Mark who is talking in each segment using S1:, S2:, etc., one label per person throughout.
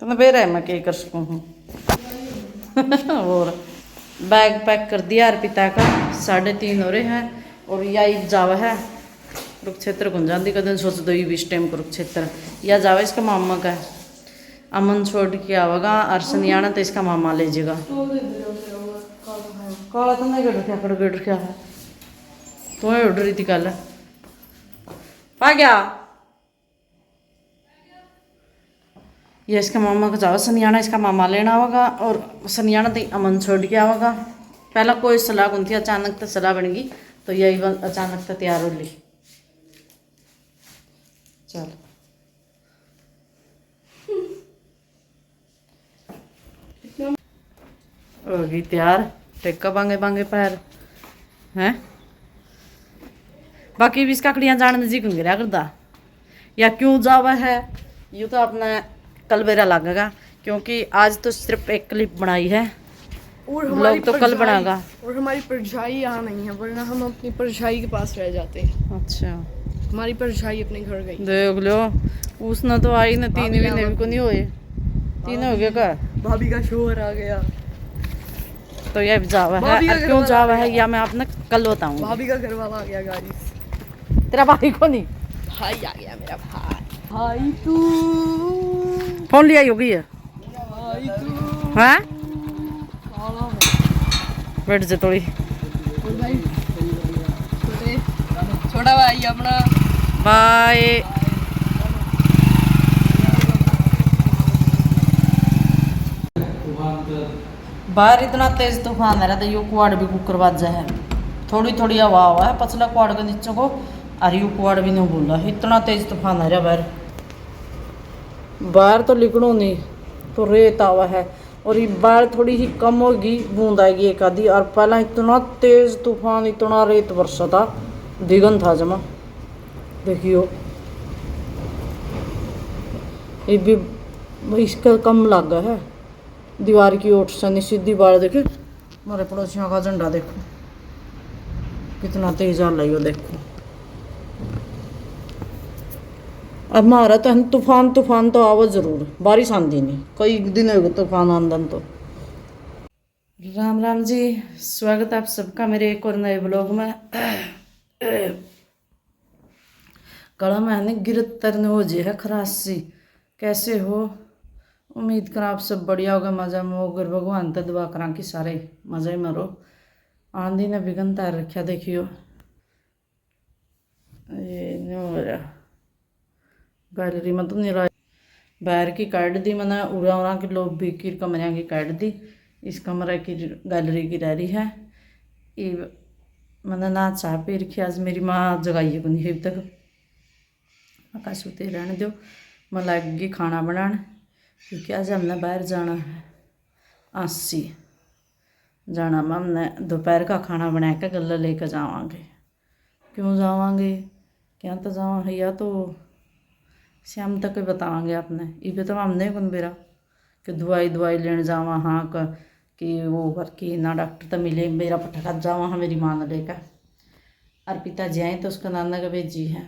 S1: तो मैं बेरा है मैं क्या कर सकूँ हूँ। और बैग पैक कर दिया अर्पिता का, 3:30 हो रहे हैं और यही जावा है कुरुक्षेत्र घूम जाती कदम सोच दो इस टाइम कुरुक्षेत्र या जावा इसका मामा का अमन छोड़ के आवेगा और सनियाना तो इसका मामा ले जाएगा। काला तो नहीं गड़ रखा है तुम्हें उड़ रही थी कल पा गया ये इसका मामा का जाओ सनियाना इसका मामा लेना होगा और सनियाना तो अमन छोड़ के आवेगा। पहला कोई सलाह कौन थी अचानक तो सलाह बन गई तो यही अचानक तो तैयार हो ली। चल हो गई तैयार टेक्का बांगे बांगे पैर हैं बाकी भी इसका कड़ियाँ जाने जी क्यों गिरा करता या क्यों जावा है यूँ तो अपना कल मेरा लगेगा क्योंकि आज तो सिर्फ एक क्लिप बनाई है
S2: और हमारी
S1: तो कल बनाएगा
S2: और हमारी परछाई यहाँ नहीं है वरना हम अपनी परछाई के पास रह जाते हैं।
S1: अच्छा
S2: हमारी परछाई अपने घर गई
S1: देख लो उसने तो आई ना 3 महीने भी को नहीं हुए 3 हो गया का
S2: भाभी का शोर आ गया
S1: तो ये जावा है क्यों जावा है या मैं आपने कल बताऊंगा।
S2: भाभी का घर वाला आ गया गाड़ी
S1: तेरा भाई को नहीं
S2: भाई आ गया मेरा भाई तू
S1: फोन लिया होगी है
S2: भाई तू
S1: हैं बैठ जा थोड़ी
S2: छोटा भाई अपना
S1: बाय बाहर इतना तेज तूफान आ रहा था यू कुआड़ भी कुकर बाजा है थोड़ी थोड़ी हवा हुआ है पछला कुआड़ के नीचे को और यू कुआड़ भी नहीं बोला इतना तेज तूफान आ रहा बाहर बाहर तो लिखणो नहीं तो रेत आवा है और ये बाहर थोड़ी ही कम होगी बूंद आएगी एक आधी और पहला इतना तेज तूफान इतना रेत वर्षा था दिगन था जमा देखियो ये भी इसका कम लगा है दीवार की ओट से सीधी बाढ़ देखे हमारे पड़ोसियों का झंडा देखो कितना तेज आ रही हो देखो। अब हमारा तो तूफान तो आवा जरूर बारिश आंधी नहीं कई दिन हो गए तूफान आंदन तो। राम राम जी स्वागत है आप सबका मेरे एक और नए ब्लॉग में। गला मैंने गिरफ्तार न हो जी है खरासी कैसे हो उम्मीद कर आप सब बढ़िया होगा मजा में होकर भगवान तो दुआ करा कि सारे मज़े में रहो। आंधी ने बिगन तार रखा देखियो ये नहीं हो रहा गैलरी में तो नहीं रहा बाहर की काट दी मैंने उड़ा के लोग भी की कमरे की काट दी इस कमरे की गैलरी की रह रही है ये मैंने ना चाह पी रखी आज मेरी माँ जगाई है नहीं अभी तक मैं सूते रहने दो मैं लगेगी खाना बनाने क्योंकि आज हमने बाहर जाना है आसी जाना मैं हमने दोपहर का खाना बना के गला लेकर जावांगे क्यों जावांगे क्या तो जावा या तो शाम तक बतावांगे आपने ये तो हमने कौन बेरा कि दवाई लेने जावा हाँ कि वो करके ना डॉक्टर तो मिले मेरा पटका जावा हाँ मेरी माँ ने लेकर और पिताजी आए तो उसका नाना का भेजी है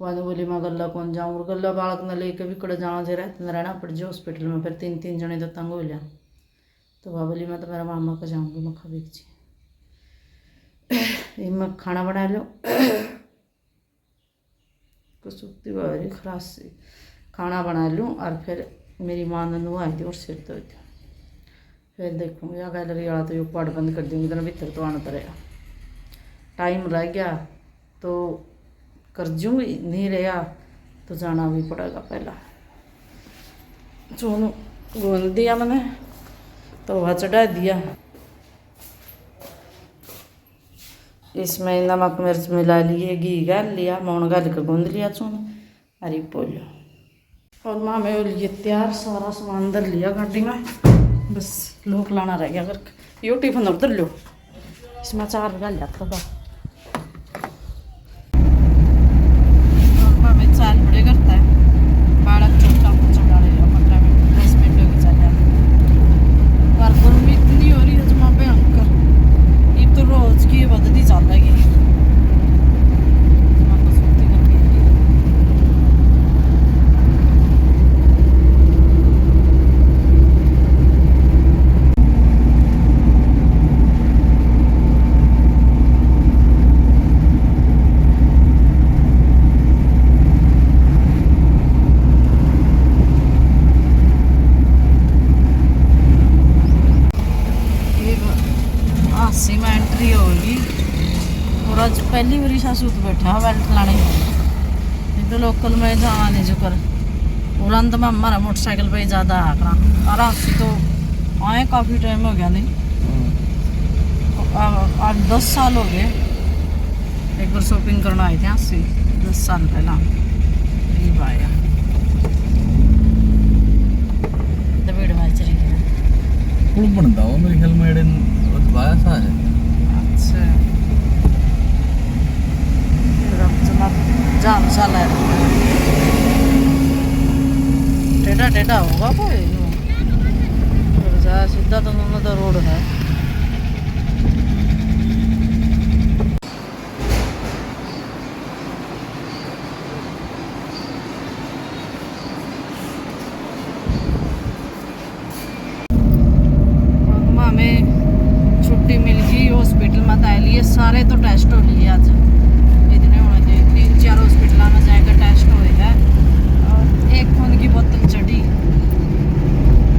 S1: वहाँ बोली मैं गला कौन जाऊँ और गला बालक न लेकर भी कड़े जाना जे रहना पड़ जाए हॉस्पिटल में फिर 3 जने तो तंग हो लिया तो वह बोली मैं तो मेरा मामा का जाऊँगी मैं खा जी मैं खाना बना लो सुखती हुई खरास से खाना बना लूँ और फिर मेरी माँ ने नहाई थी और सिर धो दिया फिर देखूँगी या गैलरी वाला तो ये पढ़ बंद कर दूँगी इतना भीतर तो आना पड़ेगा टाइम रह गया तो कर जूँगी नहीं रहा तो जाना भी पड़ेगा पहला चून गूंद दिया मैंने तो वह चढ़ा दिया इसमें नमक मिर्च मिला लिए घी गाल लिया मोन गाल कर गूंद लिया चून अरे पोलियो और माँ मैं लिए तैयार सारा सामान अंदर लिया गाड़ी में बस लोग लाना रह गया अगर यो टिफिन उधर लो इसमें 4 गाल जाता था साल बड़े करता है बालक छोटा छोटा 15 मिनट 10 मिनट हो चल पर गर्मी इतनी हो रही है जमा भयंकर ये तो रोज की बदली चल रही है सासू तो बैठा है बेल्ट लाने, नहीं तो लोकल में जावा नहीं जो कर उड़ान तो मैं हमारा मोटरसाइकिल पे ज़्यादा आ करा और आपसे तो आए काफ़ी टाइम हो गया नहीं, 8-10 साल हो गए। एक बार शॉपिंग करना आए थे आपसे 10 साल पहला करीब आया तो भीड़ में चली गया।
S3: पुल बनता हो मेरे ख्याल में एडन वाया सा है।
S1: अच्छा जाम साला है, टेढ़ा टेढ़ा होगा कोई सीधा तो दोनों तो रोड है। हमें छुट्टी मिल गई हॉस्पिटल में तो लिए सारे तो टेस्ट हो लिए आज इतने होने थे 3-4 हॉस्पिटल में जाकर टेस्ट हुए हैं और एक खून की बोतल चढ़ी।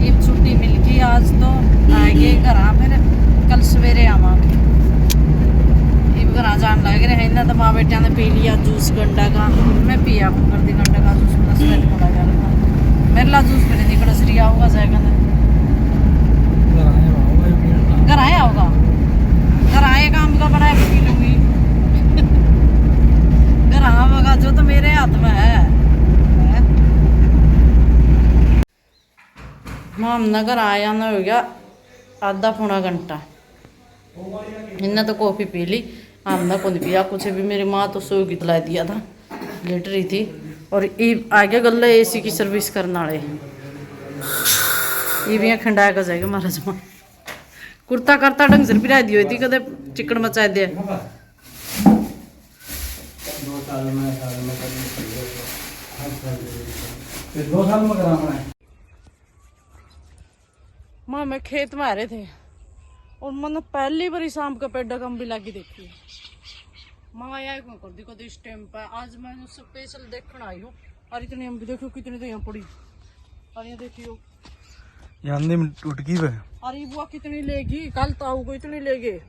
S1: ये छुट्टी मिल गई आज तो आएंगे घर, फिर कल सवेरे आवांगे। ये घर जान लग रहे हैं इन्हें तो माँ बेटिया ने पी लिया जूस गंडा का, मैं पिया कर दी गंडा का जूस मेरा सवेरे पड़ा जा रहा था, मेरे ला जूस पीने निकल सरिया होगा जाएगा ना घर आया होगा, घर आए काम का बना पी लूंगी घर आवागा जो तो मेरे हाथ में है। नगर आया ना हो गया आधा पौना घंटा, इन्हें तो कॉफ़ी पी ली, हमने को नहीं पिया कुछ भी। मेरी माँ तो सो की तला दिया था, लेट रही थी। और ये आगे गल AC की सर्विस करने वाले ये भी खंडाया का जाएगा महाराज माँ कुर्ता करता ढंग से पिरा दी हुई थी कदे चिकन मचा दे। माँ मैं खेत में आ रहे थे और मैंने पहली बारी शाम का पेड़ा कम भी लागी देखी। माँ आया क्यों कर दी कद इस टाइम पर, आज मैं स्पेशल देखने आई हूँ। और इतनी हम भी देखो कितनी तो यहाँ पड़ी, और ये देखियो
S3: टूट गई वे।
S1: अरे बुआ कितनी लेगी, कल ताऊ को इतनी लेगे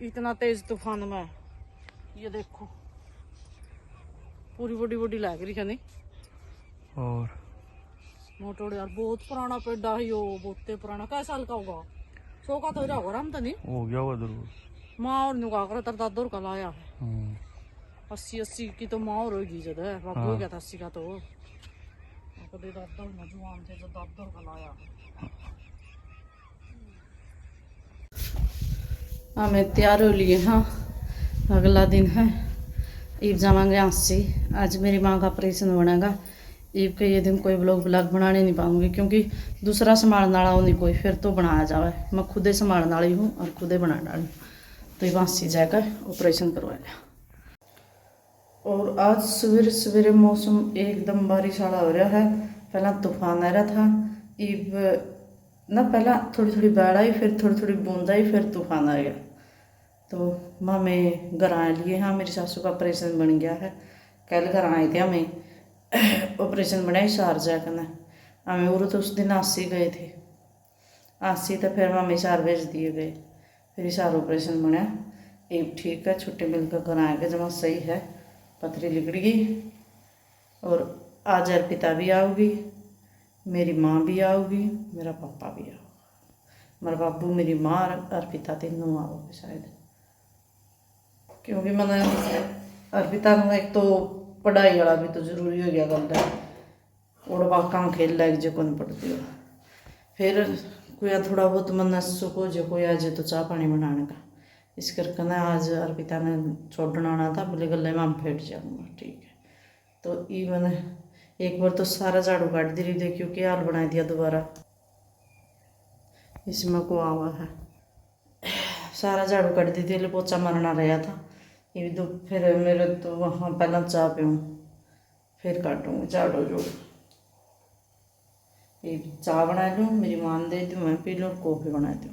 S1: इतना तेज तूफान में। ये देखो पूरी बड़ी बड़ी लग रही है नहीं,
S3: और
S1: मोटोड़ यार बहुत पुराना पेड़ा है यो, बहुत पुराना। कै साल का होगा, 100 का तो होगा राम तो नहीं
S3: हो गया होगा जरूर।
S1: माँ और नुका कर तर दादोर का लाया है 80 की तो माँ और होगी जद है बाबू हो गया था 80 का तो कभी दादोर मजुआन थे जो दादोर का लाया हमें तैयार हो लिए। हाँ अगला दिन है ईब जावांगे आंसी, आज मेरी माँ का ऑपरेशन बनेगा। ईब के ये दिन कोई ब्लॉग बनाने नहीं पाऊंगी क्योंकि दूसरा संभालने वाला हो नहीं कोई, फिर तो बनाया जावे। मैं खुदे संभालने वाली हूँ और खुदे बनाने वाली हूँ, तो ये आंसी जाकर ऑपरेशन करवाया। और आज सवेरे सवेरे मौसम एकदम बारिश वाला हो रहा है। पहला तूफान आ रहा था, ईब ना पहला थोड़ी थोड़ी बाढ़ आई, फिर थोड़ी थोड़ी बूंद आई, फिर तूफान आ गया। तो माँ में घर आए लिए। हाँ मेरी सासू का ऑपरेशन बन गया है, कल घर आए थे हमें ऑपरेशन बनाई शारजा करना हमें। और तो उस दिन आसी गए थे, आसी तो फिर मम्मी सार भेज दिए गए, फिर सार ऑपरेशन बना। एक ठीक है छुट्टी मिलकर घर आएगा जमा सही है, पथरी लिगड़ गई। और आज अर्पिता भी आओगी, मेरी माँ भी आओगी, मेरा पापा भी आओगा, मेरा बाबू मेरी माँ अर्पिता तीनों आओगे शायद। क्योंकि मैंने अर्पिता को एक तो पढ़ाई वाला भी तो जरूरी हो गया गल है, और वाका खेल लग जो कौन पढ़ती हो। फिर कोई थोड़ा बहुत मन सुख हो जो कोई आज तो चाह पानी बनाने का, इस करके ना आज अर्पिता ने छोड़ना आना था, बोले गले में फेंट जाऊँगा ठीक है। तो ये मैंने एक बार तो सारा झाड़ू काट दी रही, देखियो क्या हाल बना दिया दोबारा। इसमें को आवा है सारा झाड़ू काट दी थी, पोछा मारना रहा था। ये तो फिर मेरे तो वहाँ पहला चाह पीऊँ फिर काटूँगी झाड़ू जो। ये चाह बना लूँ, मेरी माँ दे दूँ, मैं पी लूँ, कॉफ़ी बना दूँ।